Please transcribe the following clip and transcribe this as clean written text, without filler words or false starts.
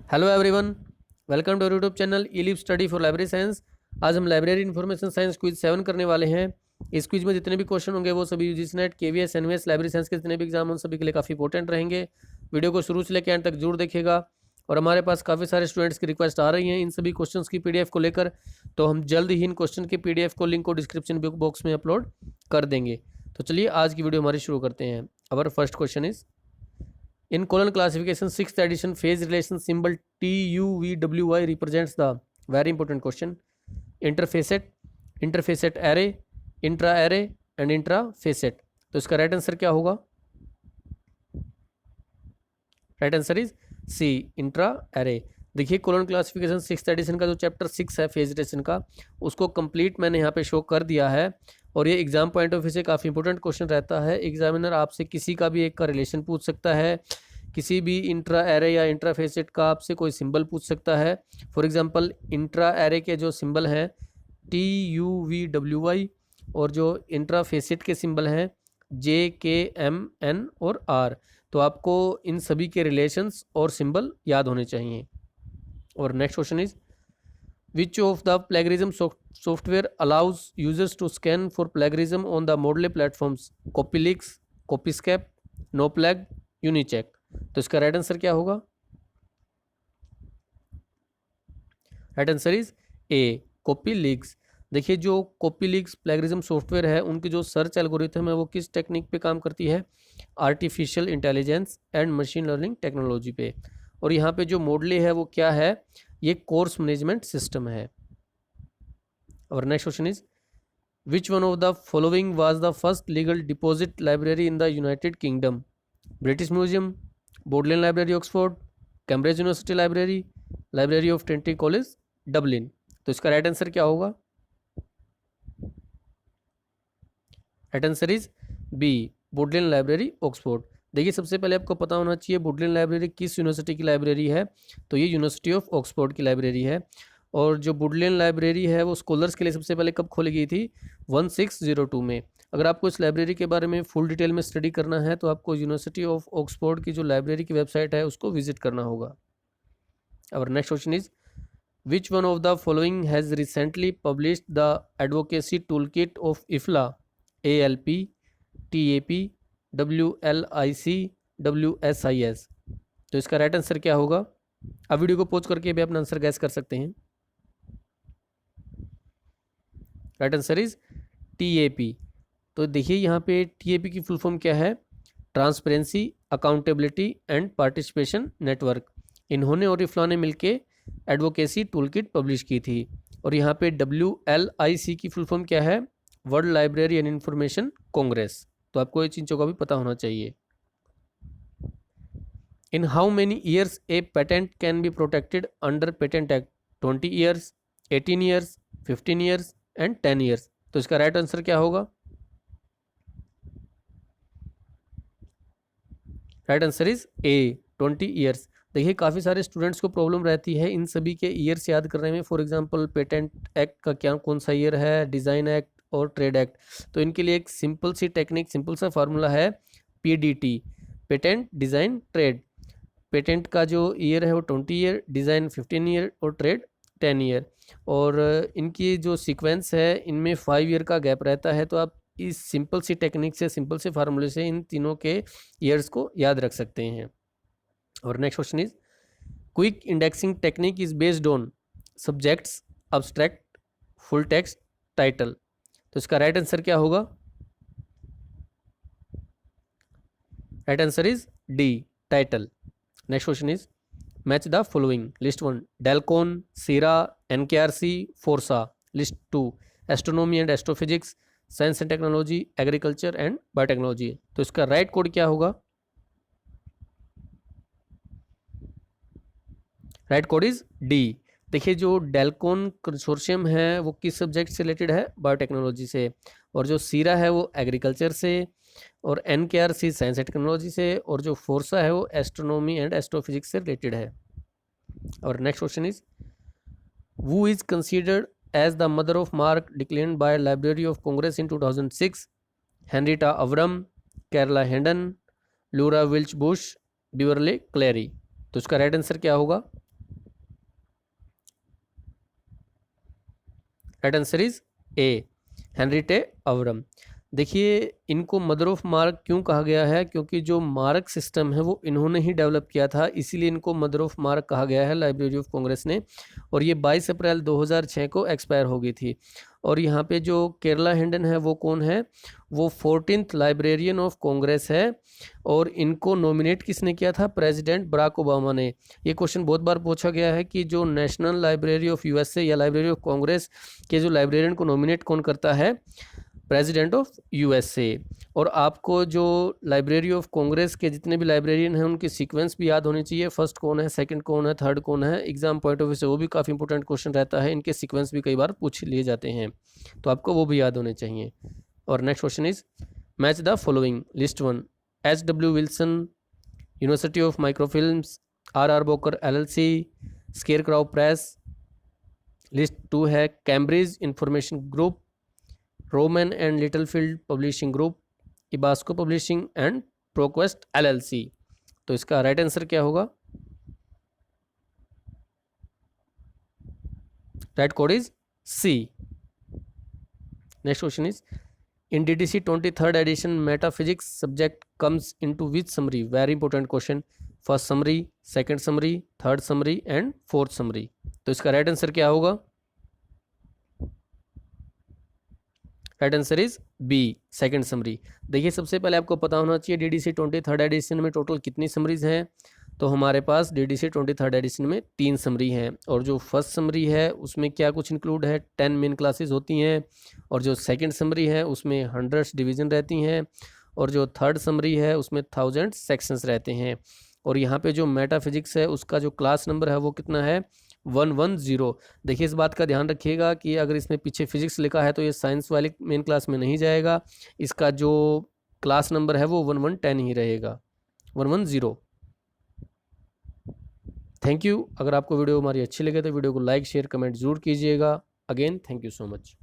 Hello everyone, welcome to YouTube channel E live study for library science. आज हम library information science quiz 7 करने वाले हैं। इस क्विज में जितने भी क्वेश्चन होंगे वो सभी UGC NET, KVS, NVS, library science के जितने भी एग्जाम उन सभी के लिए काफ़ी इंपॉर्टेंट रहेंगे। वीडियो को शुरू से लेकर एंड तक जरूर देखिएगा। और हमारे पास काफ़ी सारे स्टूडेंट्स की रिक्वेस्ट आ रही हैं इन सभी क्वेश्चन की पीडीएफ को लेकर, तो हम जल्द ही इन क्वेश्चन के पीडीएफ को लिंक को डिस्क्रिप्शन बॉक्स में अपलोड कर देंगे। तो चलिए आज की वीडियो हमारी शुरू करते हैं। Our first question is in colon classification 6th edition phase relation symbol TUVWY represents the very important question interfacet, interfacet array, intra array and intrafacet। तो इसका राइट आंसर क्या होगा? Right answer is C, intra array. देखिए colon classification 6th edition का जो chapter 6 है phase relation का, उसको कंप्लीट मैंने यहाँ पे शो कर दिया है। और ये एग्जाम पॉइंट ऑफ व्यू से काफ़ी इंपॉर्टेंट क्वेश्चन रहता है। एग्जामिनर आपसे किसी का भी एक का रिलेशन पूछ सकता है, किसी भी इंट्रा एरे या इंट्राफेसेट का आपसे कोई सिंबल पूछ सकता है। फॉर एग्जांपल इंट्रा एरे के जो सिंबल हैं TUVWY और जो इंट्राफेसेट के सिंबल हैं JKMN और R, तो आपको इन सभी के रिलेशंस और सिंबल याद होने चाहिए। और next question is Which of the plagiarism software allows users to scan for plagiarism on the Moodle platforms? Copyleaks, Copyscape, NoPlag, Unicheck। तो इसका राइट आंसर क्या होगा? Right answer is A, Copyleaks। देखिए जो Copyleaks प्लेगरिज्म सॉफ्टवेयर है उनकी जो search algorithm है वो किस टेक्निक पे काम करती है? Artificial intelligence and machine learning technology पे। और यहाँ पे जो मोडले है वो क्या है? ये कोर्स मैनेजमेंट सिस्टम है। और next question is which one of the following was the first legal deposit library in the United Kingdom? British Museum, Bodleian Library Oxford, Cambridge University Library, Library of Trinity College Dublin. तो इसका right answer क्या होगा? Right answer is B, Bodleian Library Oxford. देखिए सबसे पहले आपको पता होना चाहिए बोडलैंड लाइब्रेरी किस यूनिवर्सिटी की लाइब्रेरी है, तो ये यूनिवर्सिटी ऑफ ऑक्सफोर्ड की लाइब्रेरी है। और जो बोडलैंड लाइब्रेरी है वो स्कॉलर्स के लिए सबसे पहले कब खोली गई थी? 1602 में। अगर आपको इस लाइब्रेरी के बारे में फुल डिटेल में स्टडी करना है तो आपको यूनिवर्सिटी ऑफ ऑक्सफोर्ड की जो लाइब्रेरी की वेबसाइट है उसको विजिट करना होगा। और next question is which one of the following has recently published the advocacy tool kit of IFLA? ALP, TAP, WLIC, WSIS। तो इसका राइट आंसर क्या होगा? अब वीडियो को पॉज करके भी अपना आंसर गैस कर सकते हैं। Right answer is TAP। तो देखिए यहाँ पे TAP की फुल फॉर्म क्या है? Transparency, accountability and participation network. इन्होंने और इफ्ला ने मिलके एडवोकेसी टूल किट पब्लिश की थी। और यहाँ पे WLIC की फुल फॉर्म क्या है? World library and information Congress. तो आपको ये चीज़ों का भी पता होना चाहिए। In how many years A patent can be protected under patent act? 20 years, 18 years, 15 years and 10 years. तो इसका राइट आंसर क्या होगा? Right answer is A, 20 years. देखिए काफ़ी सारे स्टूडेंट्स को प्रॉब्लम रहती है इन सभी के ईयर्स याद करने में। फॉर एग्जांपल पेटेंट एक्ट का क्या कौन सा ईयर है, डिज़ाइन एक्ट और ट्रेड एक्ट। तो इनके लिए एक सिंपल सी टेक्निक, सिंपल सा फार्मूला है PDT, patent design trade. Patent का जो ईयर है वो 20 ईयर, डिज़ाइन 15 ईयर और ट्रेड 10 ईयर। और इनकी जो सीक्वेंस है इनमें 5 ईयर का गैप रहता है। तो आप इस सिंपल सी टेक्निक से, सिंपल से फार्मूले से इन तीनों के ईयर्स को याद रख सकते हैं। और next question is quick indexing technique is based on subjects, abstract, full text, title. तो इसका राइट आंसर क्या होगा? Right answer is D, title. Next question is match the following. List 1 Delcon, Sira, NKRC, FORSA. List 2 astronomy and astrophysics, science and technology, agriculture and biotechnology. तो इसका right code क्या होगा? Right code is D. देखिए जो डेलकॉन consortium है वो किस subject से रिलेटेड है? बायोटेक्नोलॉजी से। और जो सीरा है वो एग्रीकल्चर से, और NKRC साइंस एंड टेक्नोलॉजी से, और जो फोर्सा है वो एस्ट्रोनॉमी एंड एस्ट्रोफिजिक्स से रिलेटेड है। और next question is who is considered as the mother of MARC declared by Library of Congress in 2006? Henriette Avram, Carla Hayden, Laura Welch Bush, Beverly Cleary. तो इसका right answer क्या होगा? Right answer is A, Henriette Avram. देखिए इनको mother of mark क्यों कहा गया है, क्योंकि जो मार्क सिस्टम है वो इन्होंने ही डेवलप किया था, इसीलिए इनको मदर ऑफ मार्क कहा गया है लाइब्रेरी ऑफ कांग्रेस ने। और ये 22 अप्रैल 2006 को एक्सपायर हो गई थी। और यहाँ पे जो केरला हैंडन है वो कौन है, वो 14th लाइब्रेरियन ऑफ कांग्रेस है। और इनको नॉमिनेट किसने किया था, प्रेसिडेंट बराक ओबामा ने। ये क्वेश्चन बहुत बार पूछा गया है कि जो नेशनल लाइब्रेरी ऑफ यूएसए या लाइब्रेरी ऑफ कांग्रेस के जो लाइब्रेरियन को नॉमिनेट कौन करता है, प्रेसिडेंट ऑफ यूएसए। और आपको जो लाइब्रेरी ऑफ कांग्रेस के जितने भी लाइब्रेरियन हैं उनकी सीक्वेंस भी याद होनी चाहिए, फर्स्ट कौन है, सेकंड कौन है, थर्ड कौन है। एग्जाम पॉइंट ऑफ व्यू से वो भी काफ़ी इंपॉर्टेंट क्वेश्चन रहता है, इनके सीक्वेंस भी कई बार पूछ लिए जाते हैं, तो आपको वो भी याद होने चाहिए। और next question is match the following, list 1 HW Wilson, University of Microfilms, RR Bowker LLC, Scarecrow Press. List 2 है Cambridge Information Group, Rowman and Littlefield Publishing Group, EBSCO publishing and ProQuest LLC। तो इसका right answer क्या होगा, right code is C. Next question is in DDC 23rd edition metaphysics subject comes into which summary, very important question, first summary, second summary, third summary and fourth summary. तो इसका right answer क्या होगा, right answer is B, second summary. देखिए सबसे पहले आपको पता होना चाहिए DDC 23rd एडिशन में टोटल कितनी समरीज हैं। तो हमारे पास DDC 23rd एडिशन में 3 समरी हैं। और जो फर्स्ट समरी है उसमें क्या कुछ इंक्लूड है, 10 मेन क्लासेस होती हैं। और जो सेकंड समरी है उसमें 100 डिवीज़न रहती हैं। और जो थर्ड समरी है उसमें 1000 सेक्शंस रहते हैं। और यहाँ पे जो मेटाफिजिक्स है उसका जो क्लास नंबर है वो कितना है, 110। देखिए इस बात का ध्यान रखिएगा कि अगर इसमें पीछे फिजिक्स लिखा है तो ये साइंस वाली मेन क्लास में नहीं जाएगा, इसका जो क्लास नंबर है वो 1110 ही रहेगा, 110। Thank you. अगर आपको वीडियो हमारी अच्छी लगे तो वीडियो को लाइक शेयर कमेंट जरूर कीजिएगा। Again thank you so much.